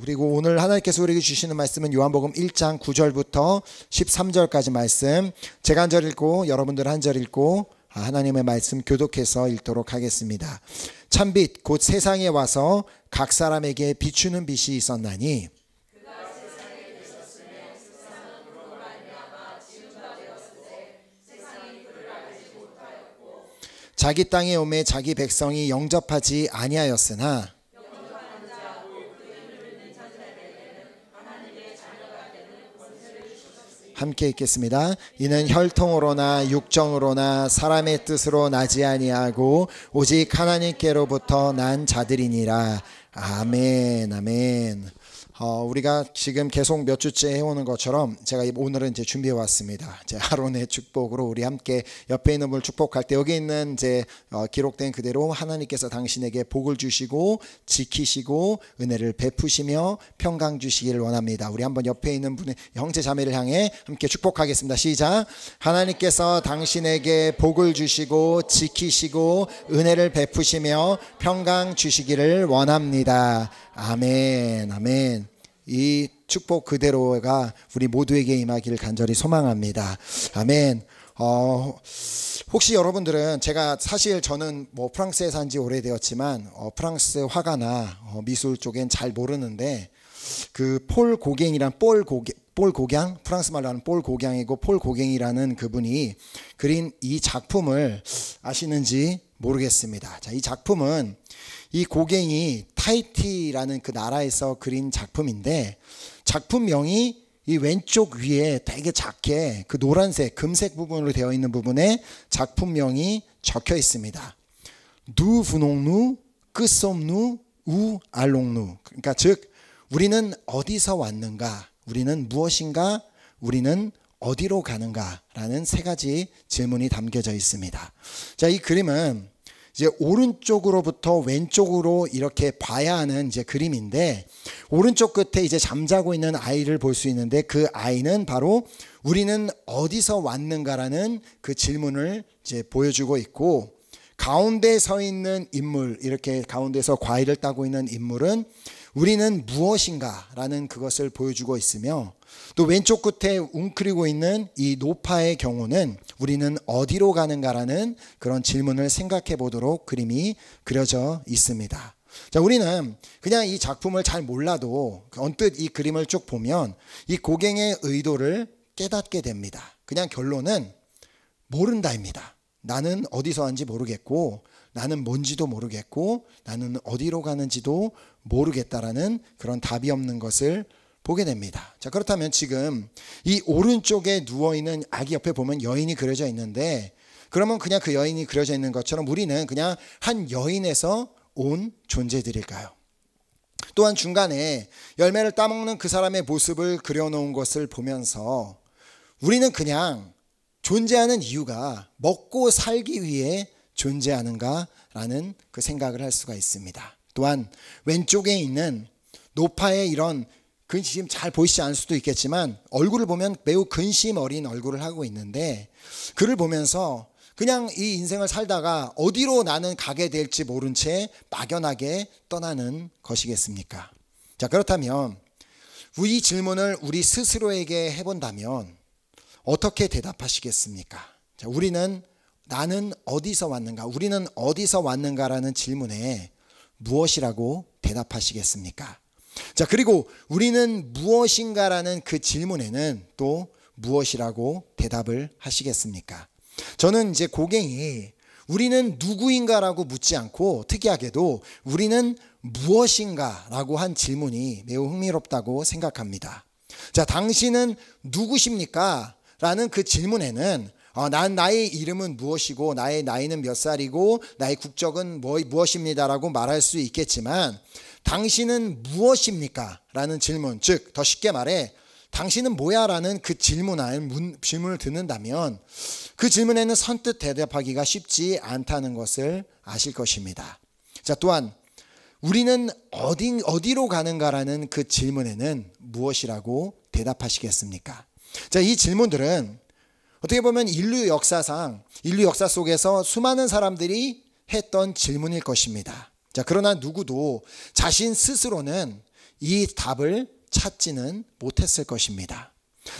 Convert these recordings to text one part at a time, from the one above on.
그리고 오늘 하나님께서 우리에게 주시는 말씀은 요한복음 1장 9절부터 13절까지 말씀. 제가 한 절 읽고 여러분들 한 절 읽고 하나님의 말씀 교독해서 읽도록 하겠습니다. 참빛 곧 세상에 와서 각 사람에게 비추는 빛이 있었나니 자기 땅에 오매 자기 백성이 영접하지 아니하였으나 함께 읽겠습니다. 이는 혈통으로나 육정으로나 사람의 뜻으로 나지 아니하고 오직 하나님께로부터 난 자들이니라. 아멘, 아멘. 우리가 지금 계속 몇 주째 해오는 것처럼 제가 오늘은 이제 준비해 왔습니다. 이제 아론의 축복으로 우리 함께 옆에 있는 분을 축복할 때 여기 있는 이제 기록된 그대로 하나님께서 당신에게 복을 주시고 지키시고 은혜를 베푸시며 평강 주시기를 원합니다. 우리 한번 옆에 있는 분의 형제 자매를 향해 함께 축복하겠습니다. 시작. 하나님께서 당신에게 복을 주시고 지키시고 은혜를 베푸시며 평강 주시기를 원합니다. 아멘, 아멘. 이 축복 그대로가 우리 모두에게 임하기를 간절히 소망합니다. 아멘. 혹시 여러분들은 제가 사실 저는 뭐 프랑스에 산 지 오래되었지만 프랑스 화가나 미술 쪽엔 잘 모르는데 그 폴 고갱이란 볼 고갱 프랑스 말로 하는 볼 고갱이고 폴 고갱이라는 그분이 그린 이 작품을 아시는지 모르겠습니다. 자, 이 작품은 이 고갱이 타히티라는 그 나라에서 그린 작품인데 작품명이 이 왼쪽 위에 되게 작게 그 노란색 금색 부분으로 되어 있는 부분에 작품명이 적혀 있습니다. 누 분홍누 끝솜누 우 알롱누. 그러니까 즉 우리는 어디서 왔는가, 우리는 무엇인가, 우리는 어디로 가는가 라는 세 가지 질문이 담겨져 있습니다. 자, 이 그림은 이제 오른쪽으로부터 왼쪽으로 이렇게 봐야 하는 이제 그림인데 오른쪽 끝에 이제 잠자고 있는 아이를 볼 수 있는데 그 아이는 바로 우리는 어디서 왔는가라는 그 질문을 이제 보여주고 있고 가운데 서 있는 인물, 이렇게 가운데서 과일을 따고 있는 인물은 우리는 무엇인가라는 그것을 보여주고 있으며 또 왼쪽 끝에 웅크리고 있는 이 노파의 경우는 우리는 어디로 가는가라는 그런 질문을 생각해 보도록 그림이 그려져 있습니다. 자, 우리는 그냥 이 작품을 잘 몰라도 언뜻 이 그림을 쭉 보면 이 고갱의 의도를 깨닫게 됩니다. 그냥 결론은 모른다입니다. 나는 어디서 왔는지 모르겠고 나는 뭔지도 모르겠고 나는 어디로 가는지도 모르겠다라는 그런 답이 없는 것을 보게 됩니다. 자, 그렇다면 지금 이 오른쪽에 누워있는 아기 옆에 보면 여인이 그려져 있는데 그러면 그냥 그 여인이 그려져 있는 것처럼 우리는 그냥 한 여인에서 온 존재들일까요? 또한 중간에 열매를 따먹는 그 사람의 모습을 그려놓은 것을 보면서 우리는 그냥 존재하는 이유가 먹고 살기 위해 존재하는가라는 그 생각을 할 수가 있습니다. 또한 왼쪽에 있는 노파의 이런 지금 잘 보이시지 않을 수도 있겠지만 얼굴을 보면 매우 근심 어린 얼굴을 하고 있는데 그를 보면서 그냥 이 인생을 살다가 어디로 나는 가게 될지 모른 채 막연하게 떠나는 것이겠습니까? 자, 그렇다면 이 질문을 우리 스스로에게 해본다면 어떻게 대답하시겠습니까? 자, 나는 어디서 왔는가? 우리는 어디서 왔는가라는 질문에 무엇이라고 대답하시겠습니까? 자, 그리고 우리는 무엇인가라는 그 질문에는 또 무엇이라고 대답을 하시겠습니까? 저는 이제 고갱이 우리는 누구인가라고 묻지 않고 특이하게도 우리는 무엇인가라고 한 질문이 매우 흥미롭다고 생각합니다. 자, 당신은 누구십니까? 라는 그 질문에는 나의 이름은 무엇이고 나의 나이는 몇 살이고 나의 국적은 무엇입니다라고 말할 수 있겠지만 당신은 무엇입니까? 라는 질문, 즉 더 쉽게 말해 당신은 뭐야? 라는 그 질문을 듣는다면 그 질문에는 선뜻 대답하기가 쉽지 않다는 것을 아실 것입니다. 자, 또한 우리는 어디로 가는가라는 그 질문에는 무엇이라고 대답하시겠습니까? 자, 이 질문들은 어떻게 보면 인류 역사 속에서 수많은 사람들이 했던 질문일 것입니다. 자, 그러나 누구도 자신 스스로는 이 답을 찾지는 못했을 것입니다.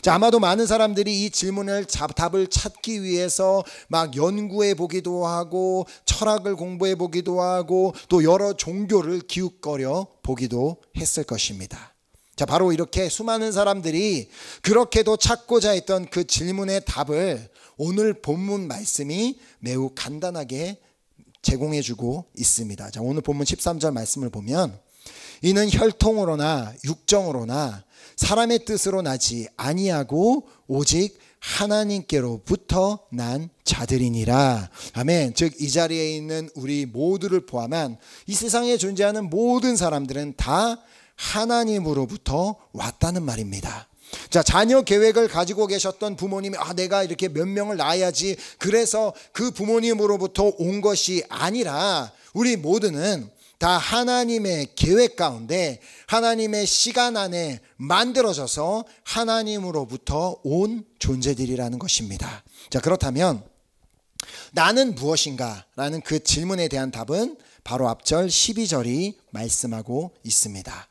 자, 아마도 많은 사람들이 이 질문을 답을 찾기 위해서 막 연구해 보기도 하고 철학을 공부해 보기도 하고 또 여러 종교를 기웃거려 보기도 했을 것입니다. 자, 바로 이렇게 수많은 사람들이 그렇게도 찾고자 했던 그 질문의 답을 오늘 본문 말씀이 매우 간단하게 제공해 주고 있습니다. 자, 오늘 본문 13절 말씀을 보면 이는 혈통으로나 육정으로나 사람의 뜻으로 나지 아니하고 오직 하나님께로부터 난 자들이니라. 아멘. 즉 이 자리에 있는 우리 모두를 포함한 이 세상에 존재하는 모든 사람들은 다 하나님으로부터 왔다는 말입니다. 자, 자녀 계획을 가지고 계셨던 부모님이 내가 이렇게 몇 명을 낳아야지, 그래서 그 부모님으로부터 온 것이 아니라 우리 모두는 다 하나님의 계획 가운데 하나님의 시간 안에 만들어져서 하나님으로부터 온 존재들이라는 것입니다. 자, 그렇다면 나는 무엇인가? 라는 그 질문에 대한 답은 바로 앞절 12절이 말씀하고 있습니다.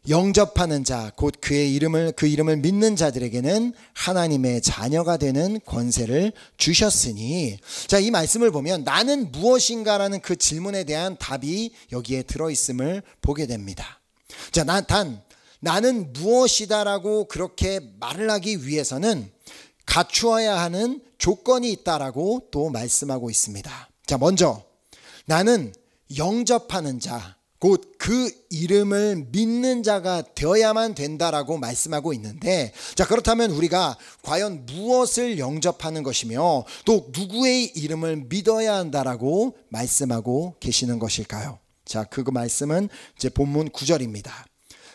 영접하는 자, 곧 그 이름을 믿는 자들에게는 하나님의 자녀가 되는 권세를 주셨으니. 자, 이 말씀을 보면 나는 무엇인가라는 그 질문에 대한 답이 여기에 들어있음을 보게 됩니다. 자, 나는 무엇이다라고 그렇게 말을 하기 위해서는 갖추어야 하는 조건이 있다라고 또 말씀하고 있습니다. 자, 먼저 나는 영접하는 자, 곧 그 이름을 믿는 자가 되어야만 된다라고 말씀하고 있는데, 자, 그렇다면 우리가 과연 무엇을 영접하는 것이며 또 누구의 이름을 믿어야 한다라고 말씀하고 계시는 것일까요? 자, 그 말씀은 이제 본문 9절입니다.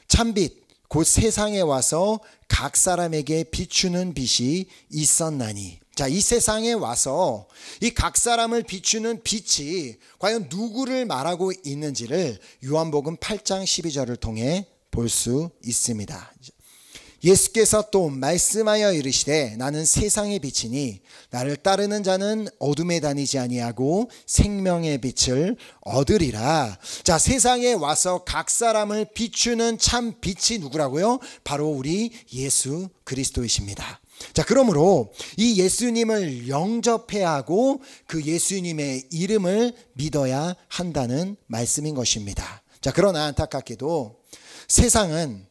참빛 곧 세상에 와서 각 사람에게 비추는 빛이 있었나니. 자, 이 세상에 와서 이 각 사람을 비추는 빛이 과연 누구를 말하고 있는지를 요한복음 8장 12절을 통해 볼 수 있습니다. 예수께서 또 말씀하여 이르시되 나는 세상의 빛이니 나를 따르는 자는 어둠에 다니지 아니하고 생명의 빛을 얻으리라. 자, 세상에 와서 각 사람을 비추는 참 빛이 누구라고요? 바로 우리 예수 그리스도이십니다. 자, 그러므로 이 예수님을 영접해야 하고 그 예수님의 이름을 믿어야 한다는 말씀인 것입니다. 자, 그러나 안타깝게도 세상은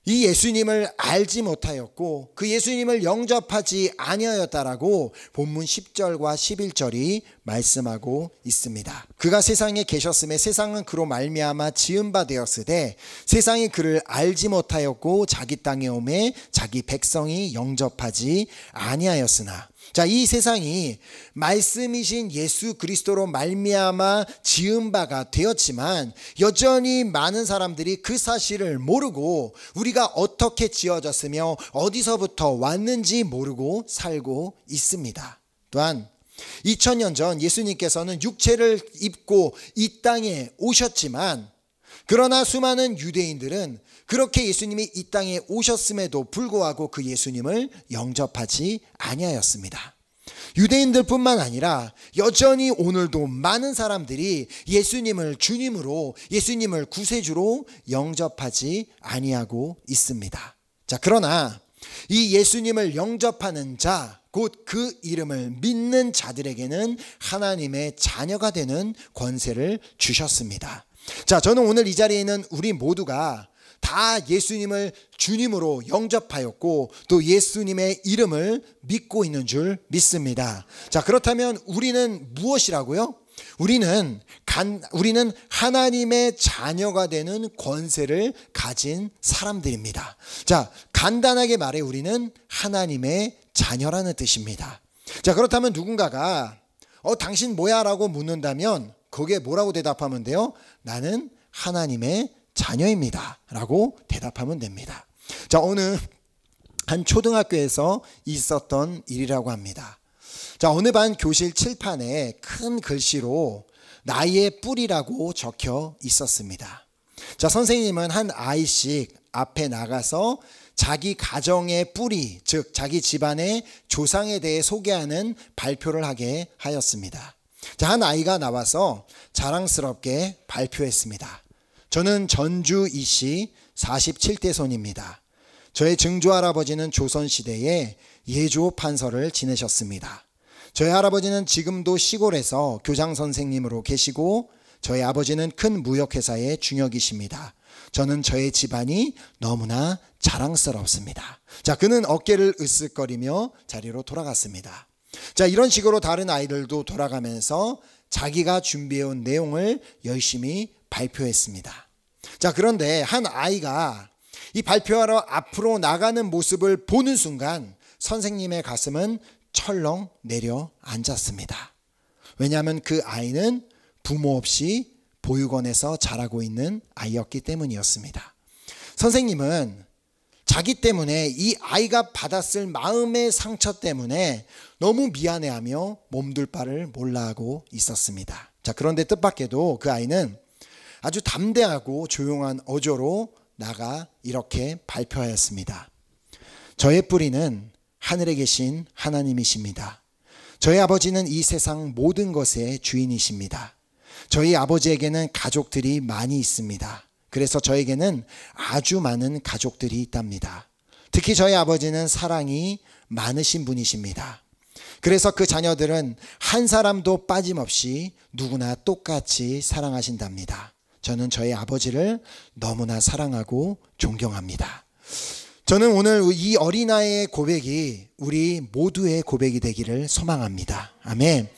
이 예수님을 알지 못하였고 그 예수님을 영접하지 아니하였다라고 본문 10절과 11절이 말씀하고 있습니다. 그가 세상에 계셨음에 세상은 그로 말미암아 지은 바 되었으되 세상이 그를 알지 못하였고 자기 땅에 오매 자기 백성이 영접하지 아니하였으나. 자, 이 세상이 말씀이신 예수 그리스도로 말미암아 지은 바가 되었지만 여전히 많은 사람들이 그 사실을 모르고 우리가 어떻게 지어졌으며 어디서부터 왔는지 모르고 살고 있습니다. 또한 2000년 전 예수님께서는 육체를 입고 이 땅에 오셨지만 그러나 수많은 유대인들은 그렇게 예수님이 이 땅에 오셨음에도 불구하고 그 예수님을 영접하지 아니하였습니다. 유대인들뿐만 아니라 여전히 오늘도 많은 사람들이 예수님을 주님으로, 예수님을 구세주로 영접하지 아니하고 있습니다. 자, 그러나 이 예수님을 영접하는 자, 곧 그 이름을 믿는 자들에게는 하나님의 자녀가 되는 권세를 주셨습니다. 자, 저는 오늘 이 자리에 있는 우리 모두가 다 예수님을 주님으로 영접하였고 또 예수님의 이름을 믿고 있는 줄 믿습니다. 자, 그렇다면 우리는 무엇이라고요? 우리는 하나님의 자녀가 되는 권세를 가진 사람들입니다. 자, 간단하게 말해 우리는 하나님의 자녀라는 뜻입니다. 자, 그렇다면 누군가가 당신 뭐야? 라고 묻는다면 거기에 뭐라고 대답하면 돼요? 나는 하나님의 자녀입니다 라고 대답하면 됩니다. 자, 어느 한 초등학교에서 있었던 일이라고 합니다. 자, 어느 반 교실 칠판에 큰 글씨로 나의 뿔이라고 적혀 있었습니다. 자, 선생님은 한 아이씩 앞에 나가서 자기 가정의 뿌리, 즉 자기 집안의 조상에 대해 소개하는 발표를 하게 하였습니다. 자, 한 아이가 나와서 자랑스럽게 발표했습니다. 저는 전주 이씨 47대 손입니다. 저의 증조할아버지는 조선시대에 예조 판서를 지내셨습니다. 저희 할아버지는 지금도 시골에서 교장 선생님으로 계시고 저희 아버지는 큰 무역회사의 중역이십니다. 저는 저의 집안이 너무나 자랑스럽습니다. 자, 그는 어깨를 으쓱거리며 자리로 돌아갔습니다. 자, 이런 식으로 다른 아이들도 돌아가면서 자기가 준비해온 내용을 열심히 발표했습니다. 자, 그런데 한 아이가 이 발표하러 앞으로 나가는 모습을 보는 순간 선생님의 가슴은 철렁 내려앉았습니다. 왜냐하면 그 아이는 부모 없이 보육원에서 자라고 있는 아이였기 때문이었습니다. 선생님은 자기 때문에 이 아이가 받았을 마음의 상처 때문에 너무 미안해하며 몸둘 바를 몰라하고 있었습니다. 자, 그런데 뜻밖에도 그 아이는 아주 담대하고 조용한 어조로 나가 이렇게 발표하였습니다. 저의 뿌리는 하늘에 계신 하나님이십니다. 저희 아버지는 이 세상 모든 것의 주인이십니다. 저희 아버지에게는 가족들이 많이 있습니다. 그래서 저에게는 아주 많은 가족들이 있답니다. 특히 저희 아버지는 사랑이 많으신 분이십니다. 그래서 그 자녀들은 한 사람도 빠짐없이 누구나 똑같이 사랑하신답니다. 저는 저희 아버지를 너무나 사랑하고 존경합니다. 저는 오늘 이 어린아이의 고백이 우리 모두의 고백이 되기를 소망합니다. 아멘.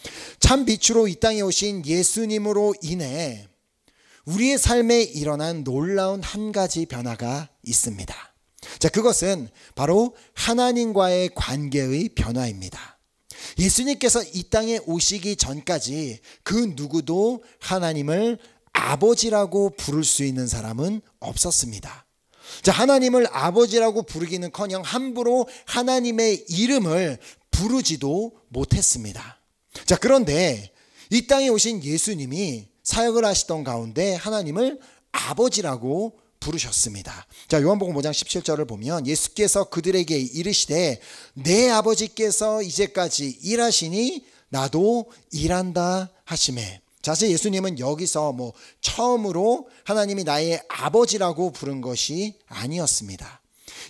참 빛으로 이 땅에 오신 예수님으로 인해 우리의 삶에 일어난 놀라운 한 가지 변화가 있습니다. 자, 그것은 바로 하나님과의 관계의 변화입니다. 예수님께서 이 땅에 오시기 전까지 그 누구도 하나님을 아버지라고 부를 수 있는 사람은 없었습니다. 자, 하나님을 아버지라고 부르기는커녕 함부로 하나님의 이름을 부르지도 못했습니다. 자, 그런데 이 땅에 오신 예수님이 사역을 하시던 가운데 하나님을 아버지라고 부르셨습니다. 자, 요한복음 5장 17절을 보면 예수께서 그들에게 이르시되 내 아버지께서 이제까지 일하시니 나도 일한다 하시매. 사실 예수님은 여기서 처음으로 하나님이 나의 아버지라고 부른 것이 아니었습니다.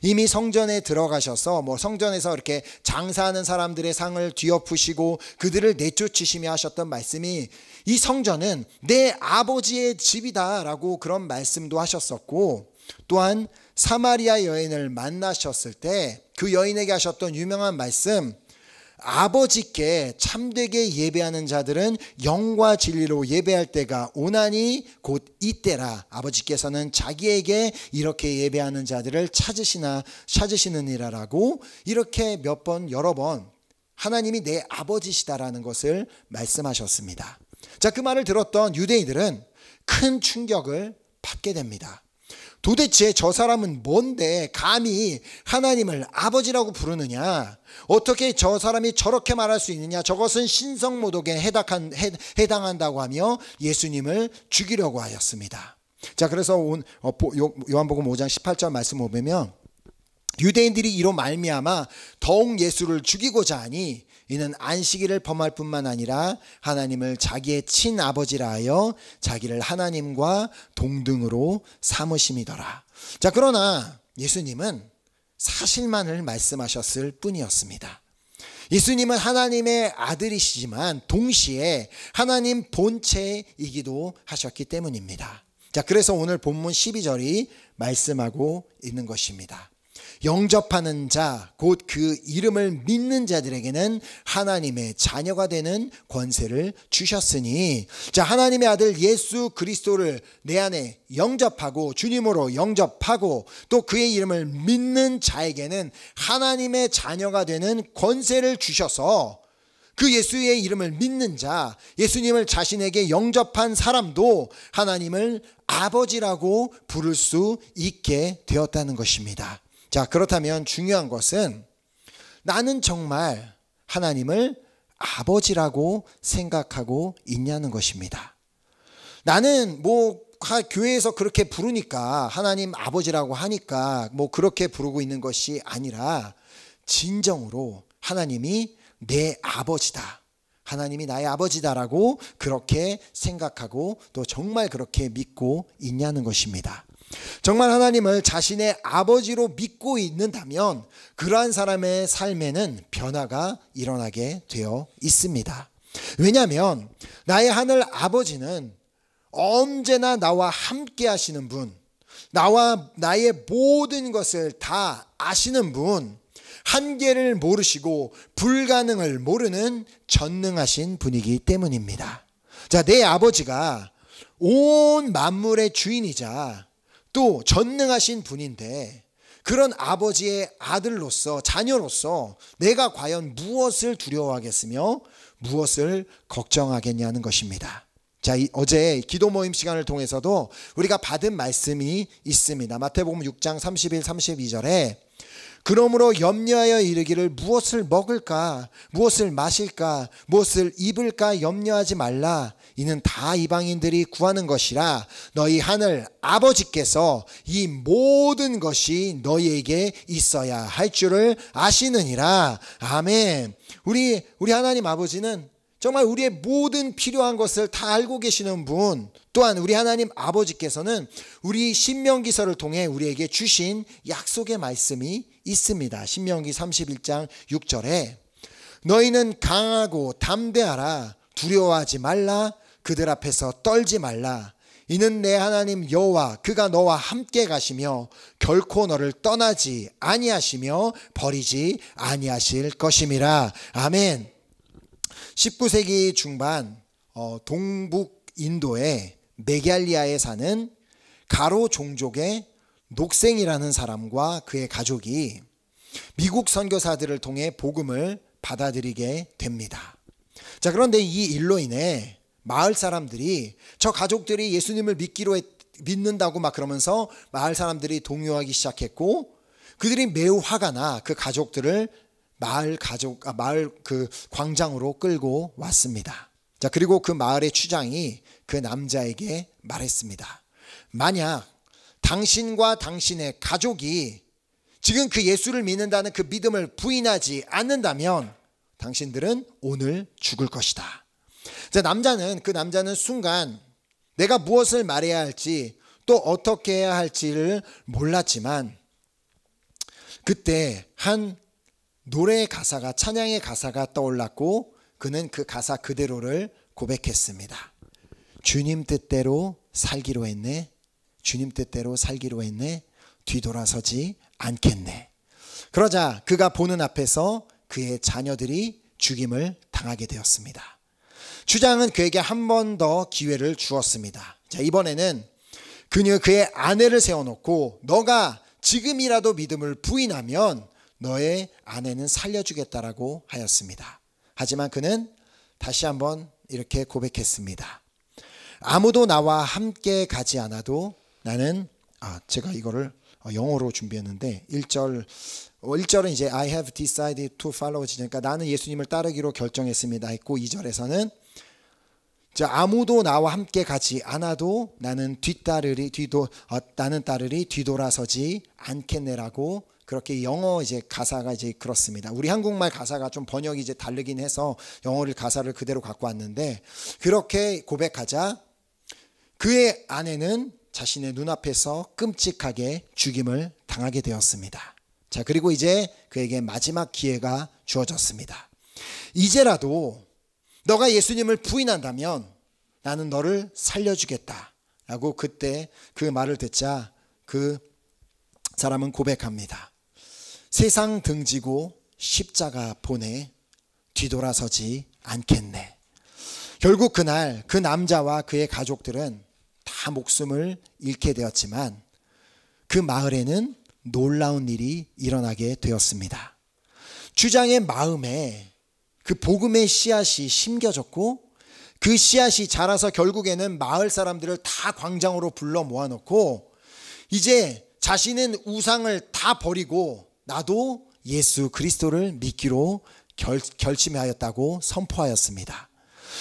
이미 성전에 들어가셔서 성전에서 이렇게 장사하는 사람들의 상을 뒤엎으시고 그들을 내쫓으시며 하셨던 말씀이 이 성전은 내 아버지의 집이다라고 그런 말씀도 하셨었고, 또한 사마리아 여인을 만나셨을 때 그 여인에게 하셨던 유명한 말씀, 아버지께 참되게 예배하는 자들은 영과 진리로 예배할 때가 오나니 곧 이때라. 아버지께서는 자기에게 이렇게 예배하는 자들을 찾으시느니라라고 이렇게 몇 번 여러 번 하나님이 내 아버지시다라는 것을 말씀하셨습니다. 자, 그 말을 들었던 유대인들은 큰 충격을 받게 됩니다. 도대체 저 사람은 뭔데 감히 하나님을 아버지라고 부르느냐? 어떻게 저 사람이 저렇게 말할 수 있느냐? 저것은 신성모독에 해당한다고 하며 예수님을 죽이려고 하였습니다. 자, 그래서 요한복음 5장 18절 말씀 보면 유대인들이 이로 말미암아 더욱 예수를 죽이고자 하니 이는 안식일을 범할 뿐만 아니라 하나님을 자기의 친아버지라 하여 자기를 하나님과 동등으로 삼으심이더라. 자, 그러나 예수님은 사실만을 말씀하셨을 뿐이었습니다. 예수님은 하나님의 아들이시지만 동시에 하나님 본체이기도 하셨기 때문입니다. 자, 그래서 오늘 본문 12절이 말씀하고 있는 것입니다. 영접하는 자, 곧 그 이름을 믿는 자들에게는 하나님의 자녀가 되는 권세를 주셨으니, 자, 하나님의 아들 예수 그리스도를 내 안에 영접하고 주님으로 영접하고 또 그의 이름을 믿는 자에게는 하나님의 자녀가 되는 권세를 주셔서 그 예수의 이름을 믿는 자, 예수님을 자신에게 영접한 사람도 하나님을 아버지라고 부를 수 있게 되었다는 것입니다. 자, 그렇다면 중요한 것은 나는 정말 하나님을 아버지라고 생각하고 있냐는 것입니다. 나는 교회에서 그렇게 부르니까 하나님 아버지라고 하니까 그렇게 부르고 있는 것이 아니라 진정으로 하나님이 내 아버지다, 하나님이 나의 아버지다라고 그렇게 생각하고 또 정말 그렇게 믿고 있냐는 것입니다. 정말 하나님을 자신의 아버지로 믿고 있는다면 그러한 사람의 삶에는 변화가 일어나게 되어 있습니다. 왜냐하면 나의 하늘 아버지는 언제나 나와 함께 하시는 분, 나와 나의 모든 것을 다 아시는 분, 한계를 모르시고 불가능을 모르는 전능하신 분이기 때문입니다. 자, 내 아버지가 온 만물의 주인이자 또 전능하신 분인데 그런 아버지의 아들로서 자녀로서 내가 과연 무엇을 두려워하겠으며 무엇을 걱정하겠냐는 것입니다. 자, 어제 기도 모임 시간을 통해서도 우리가 받은 말씀이 있습니다. 마태복음 6장 31, 32절에 그러므로 염려하여 이르기를 무엇을 먹을까, 무엇을 마실까, 무엇을 입을까 염려하지 말라. 이는 다 이방인들이 구하는 것이라. 너희 하늘 아버지께서 이 모든 것이 너희에게 있어야 할 줄을 아시느니라. 아멘. 우리 하나님 아버지는 정말 우리의 모든 필요한 것을 다 알고 계시는 분, 또한 우리 하나님 아버지께서는 우리 신명기서를 통해 우리에게 주신 약속의 말씀이 있습니다. 신명기 31장 6절에 너희는 강하고 담대하라. 두려워하지 말라. 그들 앞에서 떨지 말라. 이는 내 하나님 여호와 그가 너와 함께 가시며 결코 너를 떠나지 아니하시며 버리지 아니하실 것임이라. 아멘. 19세기 중반 동북 인도의 메갈리아에 사는 가로 종족의 녹생이라는 사람과 그의 가족이 미국 선교사들을 통해 복음을 받아들이게 됩니다. 자, 그런데 이 일로 인해 마을 사람들이 저 가족들이 예수님을 믿는다고 막 그러면서 마을 사람들이 동요하기 시작했고 그들이 매우 화가 나 그 가족들을 마을 그 광장으로 끌고 왔습니다. 자, 그리고 그 마을의 추장이 그 남자에게 말했습니다. 만약 당신과 당신의 가족이 지금 그 예수를 믿는다는 그 믿음을 부인하지 않는다면 당신들은 오늘 죽을 것이다. 자, 그 남자는 순간 내가 무엇을 말해야 할지 또 어떻게 해야 할지를 몰랐지만 그때 한 노래의 가사가, 찬양의 가사가 떠올랐고 그는 그 가사 그대로를 고백했습니다. 주님 뜻대로 살기로 했네. 주님 뜻대로 살기로 했네. 뒤돌아서지 않겠네. 그러자 그가 보는 앞에서 그의 자녀들이 죽임을 당하게 되었습니다. 주장은 그에게 한 번 더 기회를 주었습니다. 자, 이번에는 그의 아내를 세워놓고 너가 지금이라도 믿음을 부인하면 너의 아내는 살려주겠다라고 하였습니다. 하지만 그는 다시 한번 이렇게 고백했습니다. 아무도 나와 함께 가지 않아도 나는 제가 이거를 영어로 준비했는데 1절은 이제 I have decided to follow Jesus. 그러니까 나는 예수님을 따르기로 결정했습니다 했고 2절에서는 아무도 나와 함께 가지 않아도 나는 따르리 뒤돌아서지 않겠네라고 그렇게 영어 이제 가사가 이제 그렇습니다. 우리 한국말 가사가 좀 번역이 이제 다르긴 해서 영어를 가사를 그대로 갖고 왔는데 그렇게 고백하자 그의 아내는 자신의 눈앞에서 끔찍하게 죽임을 당하게 되었습니다. 자, 그리고 이제 그에게 마지막 기회가 주어졌습니다. 이제라도 너가 예수님을 부인한다면 나는 너를 살려주겠다 라고 그때 그 말을 듣자 그 사람은 고백합니다. 세상 등지고 십자가 보내 뒤돌아서지 않겠네. 결국 그날 그 남자와 그의 가족들은 다 목숨을 잃게 되었지만 그 마을에는 놀라운 일이 일어나게 되었습니다. 주장의 마음에 그 복음의 씨앗이 심겨졌고 그 씨앗이 자라서 결국에는 마을 사람들을 다 광장으로 불러 모아놓고 이제 자신은 우상을 다 버리고 나도 예수 그리스도를 믿기로 결심하였다고 선포하였습니다.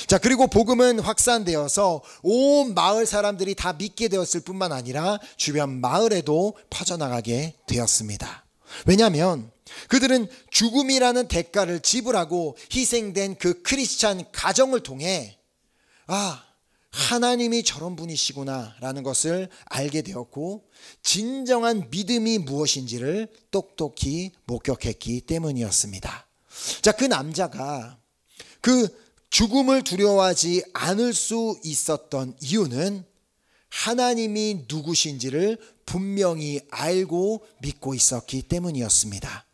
자, 그리고 복음은 확산되어서 온 마을 사람들이 다 믿게 되었을 뿐만 아니라 주변 마을에도 퍼져나가게 되었습니다. 왜냐하면 그들은 죽음이라는 대가를 지불하고 희생된 그 크리스찬 가정을 통해 하나님이 저런 분이시구나 라는 것을 알게 되었고, 진정한 믿음이 무엇인지를 똑똑히 목격했기 때문이었습니다. 자, 그 남자가 그 죽음을 두려워하지 않을 수 있었던 이유는 하나님이 누구신지를 분명히 알고 믿고 있었기 때문이었습니다.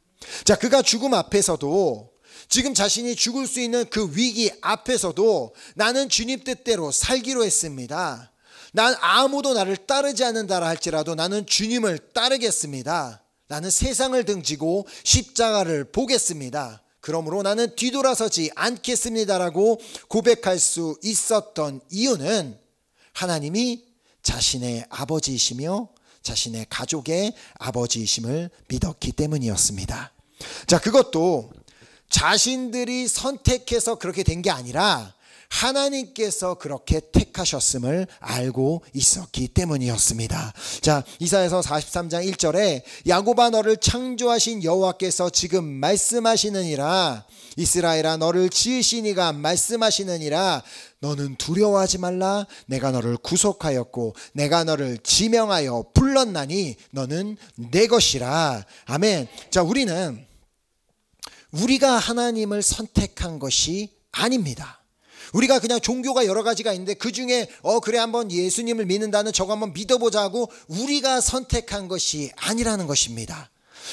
자, 그가 죽음 앞에서도, 지금 자신이 죽을 수 있는 그 위기 앞에서도 나는 주님 뜻대로 살기로 했습니다. 난 아무도 나를 따르지 않는다라 할지라도 나는 주님을 따르겠습니다. 나는 세상을 등지고 십자가를 보겠습니다. 그러므로 나는 뒤돌아서지 않겠습니다라고 고백할 수 있었던 이유는 하나님이 자신의 아버지이시며 자신의 가족의 아버지이심을 믿었기 때문이었습니다. 자, 그것도 자신들이 선택해서 그렇게 된 게 아니라 하나님께서 그렇게 택하셨음을 알고 있었기 때문이었습니다. 자, 이사야서 43장 1절에 야곱아 너를 창조하신 여호와께서 지금 말씀하시느니라, 이스라엘아 너를 지으신 이가 말씀하시느니라, 너는 두려워하지 말라, 내가 너를 구속하였고 내가 너를 지명하여 불렀나니 너는 내 것이라. 아멘. 자, 우리가 하나님을 선택한 것이 아닙니다. 우리가 그냥 종교가 여러 가지가 있는데 그 중에 그래 한번 예수님을 믿는다는 저거 한번 믿어보자고 우리가 선택한 것이 아니라는 것입니다.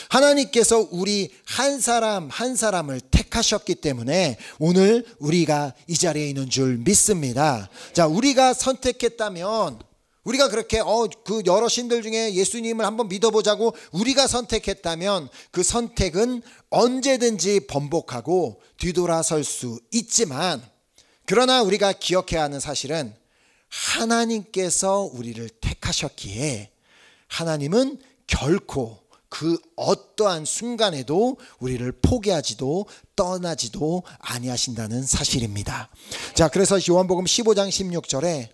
하나님께서 우리 한 사람 한 사람을 택하셨기 때문에 오늘 우리가 이 자리에 있는 줄 믿습니다. 자, 우리가 선택했다면, 우리가 그렇게 그 여러 신들 중에 예수님을 한번 믿어보자고 우리가 선택했다면 그 선택은 언제든지 번복하고 뒤돌아설 수 있지만, 그러나 우리가 기억해야 하는 사실은 하나님께서 우리를 택하셨기에 하나님은 결코 그 어떠한 순간에도 우리를 포기하지도 떠나지도 아니하신다는 사실입니다. 자, 그래서 요한복음 15장 16절에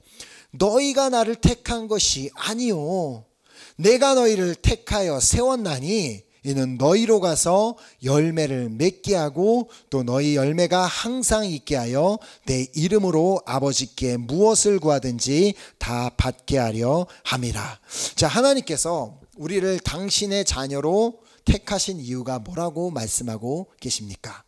너희가 나를 택한 것이 아니요 내가 너희를 택하여 세웠나니 이는 너희로 가서 열매를 맺게 하고 또 너희 열매가 항상 있게 하여 내 이름으로 아버지께 무엇을 구하든지 다 받게 하려 함이라. 자, 하나님께서 우리를 당신의 자녀로 택하신 이유가 뭐라고 말씀하고 계십니까?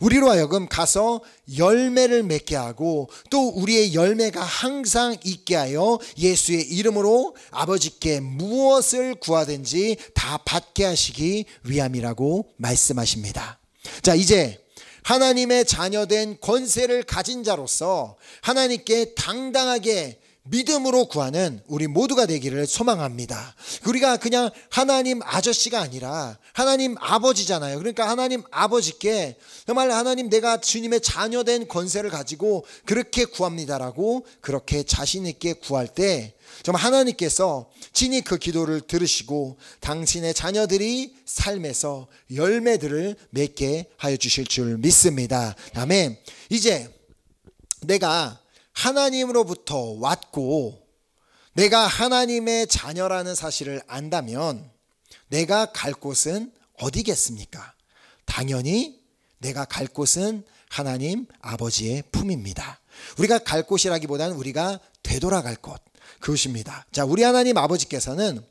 우리로 하여금 가서 열매를 맺게 하고 또 우리의 열매가 항상 있게 하여 예수의 이름으로 아버지께 무엇을 구하든지 다 받게 하시기 위함이라고 말씀하십니다. 자, 이제 하나님의 자녀된 권세를 가진 자로서 하나님께 당당하게 믿음으로 구하는 우리 모두가 되기를 소망합니다. 우리가 그냥 하나님 아저씨가 아니라 하나님 아버지잖아요. 그러니까 하나님 아버지께 정말 하나님 내가 주님의 자녀된 권세를 가지고 그렇게 구합니다라고 그렇게 자신 있게 구할 때 정말 하나님께서 친히 그 기도를 들으시고 당신의 자녀들이 삶에서 열매들을 맺게 하여 주실 줄 믿습니다. 아멘. 이제 내가 하나님으로부터 왔고 내가 하나님의 자녀라는 사실을 안다면 내가 갈 곳은 어디겠습니까? 당연히 내가 갈 곳은 하나님 아버지의 품입니다. 우리가 갈 곳이라기보다는 우리가 되돌아갈 곳, 그것입니다. 자, 우리 하나님 아버지께서는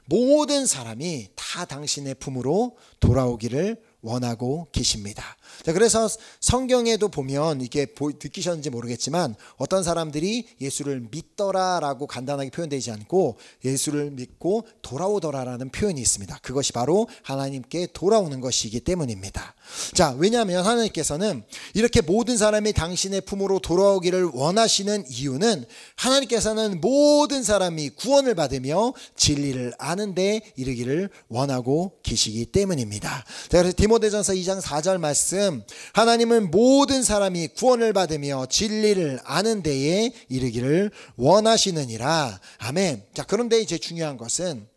모든 사람이 다 당신의 품으로 돌아오기를 원하고 계십니다. 자, 그래서 성경에도 보면 이게 느끼셨는지 모르겠지만 어떤 사람들이 예수를 믿더라라고 간단하게 표현되지 않고 예수를 믿고 돌아오더라라는 표현이 있습니다. 그것이 바로 하나님께 돌아오는 것이기 때문입니다. 자, 왜냐하면 하나님께서는 이렇게 모든 사람이 당신의 품으로 돌아오기를 원하시는 이유는 하나님께서는 모든 사람이 구원을 받으며 진리를 아는 데 이르기를 원하고 계시기 때문입니다. 자, 그래서 디모데전서 2장 4절 말씀, 하나님은 모든 사람이 구원을 받으며 진리를 아는 데에 이르기를 원하시느니라. 아멘. 자, 그런데 이제 중요한 것은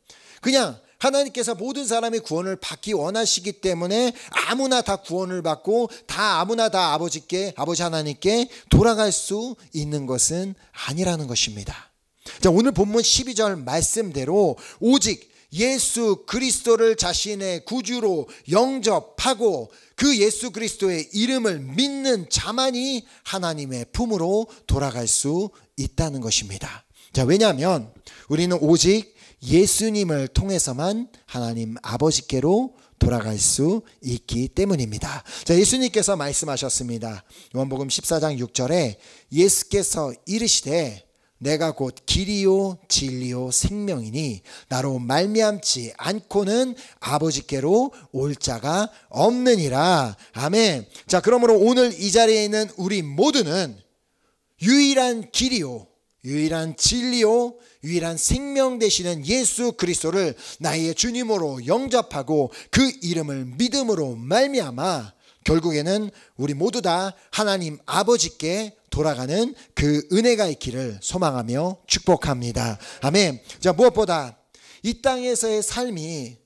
그냥 하나님께서 모든 사람이 구원을 받기 원하시기 때문에 아무나 다 구원을 받고 아무나 다 아버지 하나님께 돌아갈 수 있는 것은 아니라는 것입니다. 자, 오늘 본문 12절 말씀대로 오직 예수 그리스도를 자신의 구주로 영접하고 그 예수 그리스도의 이름을 믿는 자만이 하나님의 품으로 돌아갈 수 있다는 것입니다. 자, 왜냐하면 우리는 오직 예수님을 통해서만 하나님 아버지께로 돌아갈 수 있기 때문입니다. 자, 예수님께서 말씀하셨습니다. 요한복음 14장 6절에 예수께서 이르시되 내가 곧 길이요 진리요 생명이니 나로 말미암지 않고는 아버지께로 올 자가 없느니라. 아멘. 자, 그러므로 오늘 이 자리에 있는 우리 모두는 유일한 길이요 유일한 진리요 유일한 생명 되시는 예수 그리스도를 나의 주님으로 영접하고 그 이름을 믿음으로 말미암아 결국에는 우리 모두 다 하나님 아버지께 돌아가는 그 은혜가 있기를 소망하며 축복합니다. 아멘. 자, 무엇보다 이 땅에서의 삶이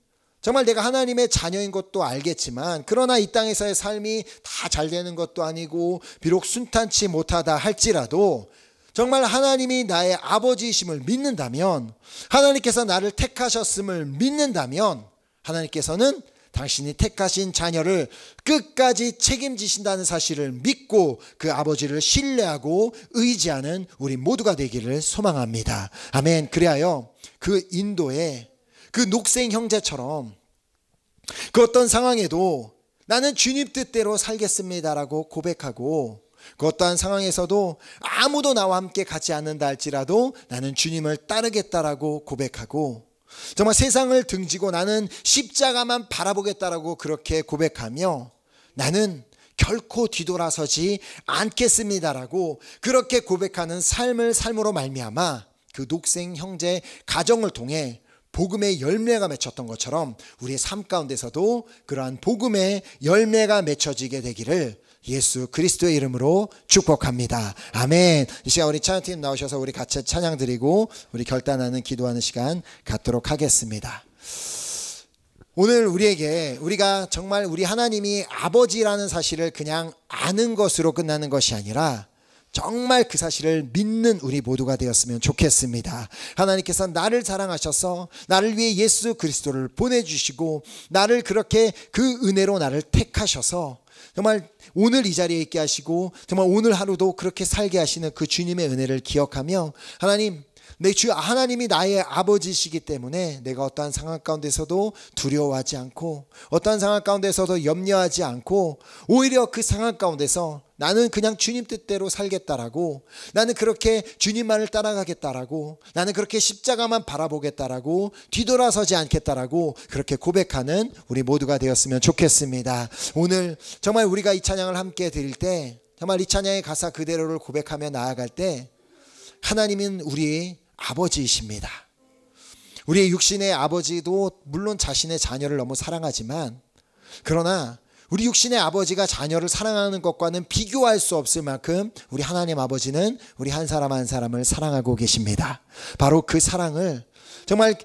정말 내가 하나님의 자녀인 것도 알겠지만 그러나 이 땅에서의 삶이 다 잘 되는 것도 아니고 비록 순탄치 못하다 할지라도 정말 하나님이 나의 아버지이심을 믿는다면 하나님께서 나를 택하셨음을 믿는다면 하나님께서는 당신이 택하신 자녀를 끝까지 책임지신다는 사실을 믿고 그 아버지를 신뢰하고 의지하는 우리 모두가 되기를 소망합니다. 아멘. 그리하여 그 인도의 그 녹색 형제처럼 그 어떤 상황에도 나는 주님 뜻대로 살겠습니다라고 고백하고 그 어떠한 상황에서도 아무도 나와 함께 가지 않는다 할지라도 나는 주님을 따르겠다라고 고백하고 정말 세상을 등지고 나는 십자가만 바라보겠다라고 그렇게 고백하며 나는 결코 뒤돌아서지 않겠습니다라고 그렇게 고백하는 삶으로 말미암아 그 녹색 형제 가정을 통해 복음의 열매가 맺혔던 것처럼 우리의 삶 가운데서도 그러한 복음의 열매가 맺혀지게 되기를 예수 그리스도의 이름으로 축복합니다. 아멘. 이 시간 우리 찬양팀 나오셔서 우리 같이 찬양 드리고 우리 결단하는 기도하는 시간 갖도록 하겠습니다. 오늘 우리가 정말 우리 하나님이 아버지라는 사실을 그냥 아는 것으로 끝나는 것이 아니라 정말 그 사실을 믿는 우리 모두가 되었으면 좋겠습니다. 하나님께서 나를 사랑하셔서 나를 위해 예수 그리스도를 보내주시고 나를 그렇게 그 은혜로 나를 택하셔서 정말 오늘 이 자리에 있게 하시고 정말 오늘 하루도 그렇게 살게 하시는 그 주님의 은혜를 기억하며 하나님 내 주 하나님이 나의 아버지시기 때문에 내가 어떠한 상황 가운데서도 두려워하지 않고 어떠한 상황 가운데서도 염려하지 않고 오히려 그 상황 가운데서 나는 그냥 주님 뜻대로 살겠다라고 나는 그렇게 주님만을 따라가겠다라고 나는 그렇게 십자가만 바라보겠다라고 뒤돌아서지 않겠다라고 그렇게 고백하는 우리 모두가 되었으면 좋겠습니다. 오늘 정말 우리가 이 찬양을 함께 드릴 때 정말 이 찬양의 가사 그대로를 고백하며 나아갈 때 하나님은 우리의 아버지이십니다. 우리의 육신의 아버지도 물론 자신의 자녀를 너무 사랑하지만 그러나 우리 육신의 아버지가 자녀를 사랑하는 것과는 비교할 수 없을 만큼 우리 하나님 아버지는 우리 한 사람 한 사람을 사랑하고 계십니다. 바로 그 사랑을 정말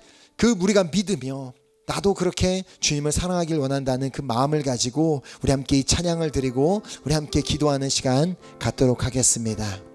우리가 믿으며 나도 그렇게 주님을 사랑하길 원한다는 그 마음을 가지고 우리 함께 이 찬양을 드리고 우리 함께 기도하는 시간 갖도록 하겠습니다.